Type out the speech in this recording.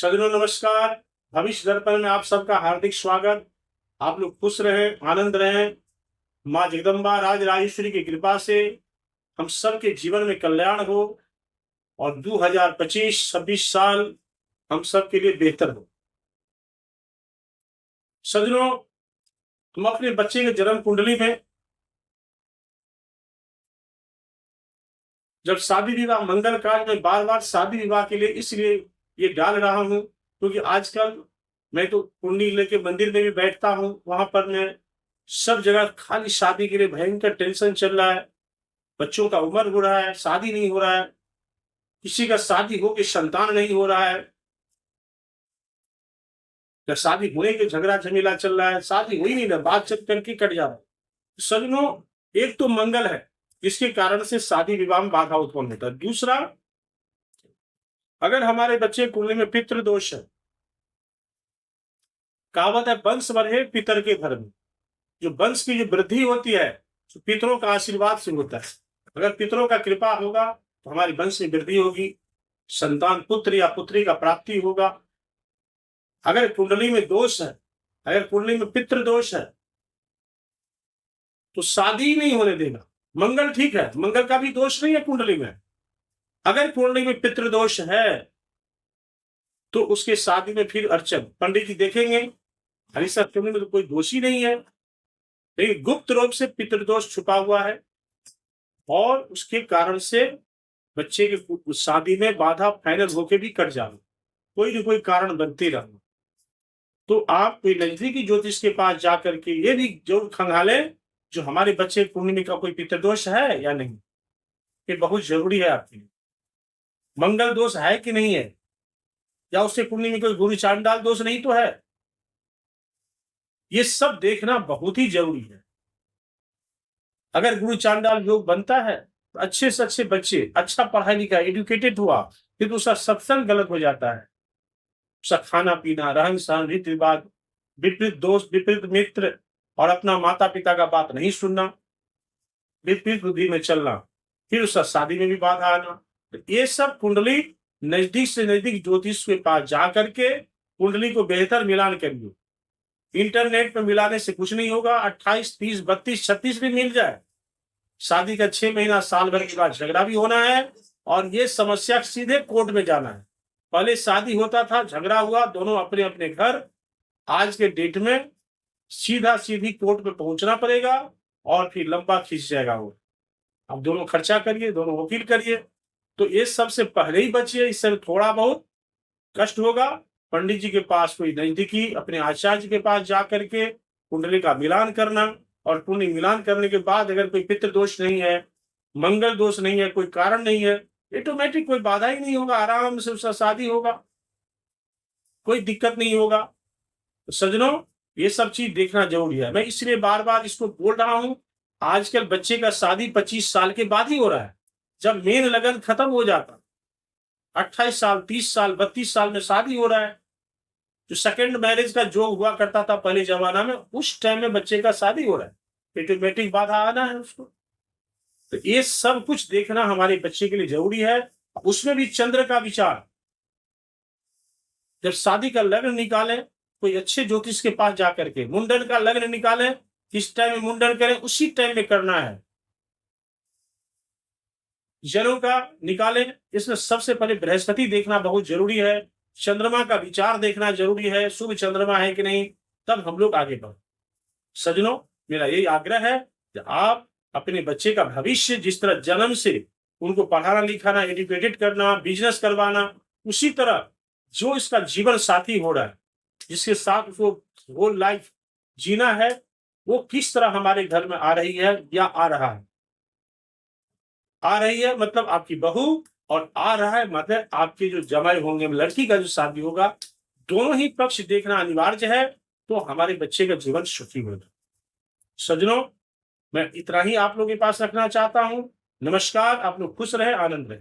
सज्जनों नमस्कार। भविष्य दर्पण में आप सबका हार्दिक स्वागत। आप लोग खुश रहें, आनंद रहें। माँ जगदम्बा राज राजेश्वरी की कृपा से हम सबके जीवन में कल्याण हो और 2025-26 साल हम सबके लिए बेहतर हो। सज्जनों, हम अपने बच्चे के जन्म कुंडली में जब शादी विवाह मंगल काल में बार-बार शादी विवाह के लिए इसलिए ये डाल रहा हूँ क्योंकि आजकल मैं तो कुंडली लेके मंदिर में भी बैठता हूँ, वहां पर मैं सब जगह खाली शादी के लिए भयंकर टेंशन चल रहा है। बच्चों का उम्र हो रहा है, शादी नहीं हो रहा है, किसी का शादी हो के संतान नहीं हो रहा है, या शादी होने के झगड़ा झमेला चल रहा है, शादी हो ही नहीं रहा, बात चल करके कट जा रहा है। सज्जनों, एक तो मंगल है, इसके कारण से शादी विवाह में बाधा उत्पन्न होता है। दूसरा, अगर हमारे बच्चे कुंडली में पितृ दोष है, कहावत है वंश बढ़े पितर के घर में। जो वंश की जो वृद्धि होती है तो पितरों का आशीर्वाद से होता है। अगर पितरों का कृपा होगा तो हमारी वंश में वृद्धि होगी, संतान पुत्र या पुत्री का प्राप्ति होगा। अगर कुंडली में दोष है, अगर कुंडली में पितृ दोष है तो शादी नहीं होने देगा। मंगल ठीक है, मंगल का भी दोष नहीं है कुंडली में। अगर कुंडली में पितृ दोष है तो उसके शादी में फिर अड़चन। पंडित जी देखेंगे अरे सर कुंडली में तो कोई दोष ही नहीं है, लेकिन गुप्त रूप से पितृदोष छुपा हुआ है और उसके कारण से बच्चे के शादी में बाधा फाइनल होके भी कट जाना, कोई न कोई कारण बनते रहना। तो आप कोई नजदीकी ज्योतिष के पास जाकर के ये भी जरूर खंगाले जो हमारे बच्चे कुंडली का कोई पितृदोष है या नहीं। ये बहुत जरूरी है आपके लिए। मंगल दोष है कि नहीं है, या उससे कुंडली में कोई गुरु चांडाल दोष नहीं तो है, ये सब देखना बहुत ही जरूरी है। अगर गुरु चांडाल योग बनता है तो अच्छे से अच्छे बच्चे, अच्छा पढ़ाई लिखा एजुकेटेड हुआ, फिर उसका सत्संग गलत हो जाता है, उसका खाना पीना, रहन सहन, रीति रिवाज, विपरीत दोस्त, विपरीत मित्र और अपना माता पिता का बात नहीं सुनना, विपरीत बुद्धि में चलना, फिर उसका शादी में भी बाधा आना। तो ये सब कुंडली नजदीक से नजदीक ज्योतिष के पास जा करके कुंडली को बेहतर मिलान करिए। इंटरनेट पर मिलाने से कुछ नहीं होगा। 28, 30, 32, 36 भी मिल जाए, शादी का 6 महीना साल भर के बाद झगड़ा भी होना है और ये समस्या सीधे कोर्ट में जाना है। पहले शादी होता था, झगड़ा हुआ, दोनों अपने अपने घर। आज के डेट में सीधा सीधी कोर्ट में पहुंचना पड़ेगा और फिर लंबा खींच जाएगा वो। अब दोनों खर्चा करिए, दोनों वकील करिए, तो ये सबसे पहले ही बचिए। इससे थोड़ा बहुत कष्ट होगा, पंडित जी के पास, कोई नजदीकी अपने आचार्य जी के पास जाकर के कुंडली का मिलान करना, और कुंडली मिलान करने के बाद अगर कोई पितृ दोष नहीं है, मंगल दोष नहीं है, कोई कारण नहीं है, ऑटोमेटिक कोई बाधा ही नहीं होगा, आराम से उसका शादी होगा, कोई दिक्कत नहीं होगा। तो सज्जनों, ये सब चीज देखना जरूरी है। मैं इसलिए बार बार इसको बोल रहा हूं। आजकल बच्चे का शादी 25 साल के बाद ही हो रहा है, जब मेन लगन खत्म हो जाता। 28 साल, 30 साल, 32 साल में शादी हो रहा है। जो सेकंड मैरिज का जो हुआ करता था पहले जमाना में, उस टाइम में बच्चे का शादी हो रहा है, ऑटोमेटिक बाधा आना है उसको। तो ये सब कुछ देखना हमारे बच्चे के लिए जरूरी है। उसमें भी चंद्र का विचार। जब शादी का लग्न निकाले, कोई अच्छे ज्योतिष के पास जाकर के मुंडन का लग्न निकाले, किस टाइम में मुंडन करें उसी टाइम में करना है। जनेऊ का निकाले, इसमें सबसे पहले बृहस्पति देखना बहुत जरूरी है, चंद्रमा का विचार देखना जरूरी है, शुभ चंद्रमा है कि नहीं, तब हम लोग आगे बढ़े। सज्जनों, मेरा यही आग्रह है कि आप अपने बच्चे का भविष्य जिस तरह जन्म से उनको पढ़ाना लिखाना, एजुकेटेड करना, बिजनेस करवाना, उसी तरह जो इसका जीवन साथी हो रहा है, जिसके साथ उसको होल लाइफ जीना है, वो किस तरह हमारे घर में आ रही है या आ रहा है। आ रही है मतलब आपकी बहू, और आ रहा है मतलब आपके जो जमाई होंगे, लड़की का जो शादी होगा, दोनों ही पक्ष देखना अनिवार्य है, तो हमारे बच्चे का जीवन सुखी होगा। सज्जनों, मैं इतना ही आप लोगों के पास रखना चाहता हूं। नमस्कार, आप लोग खुश रहे, आनंद रहे।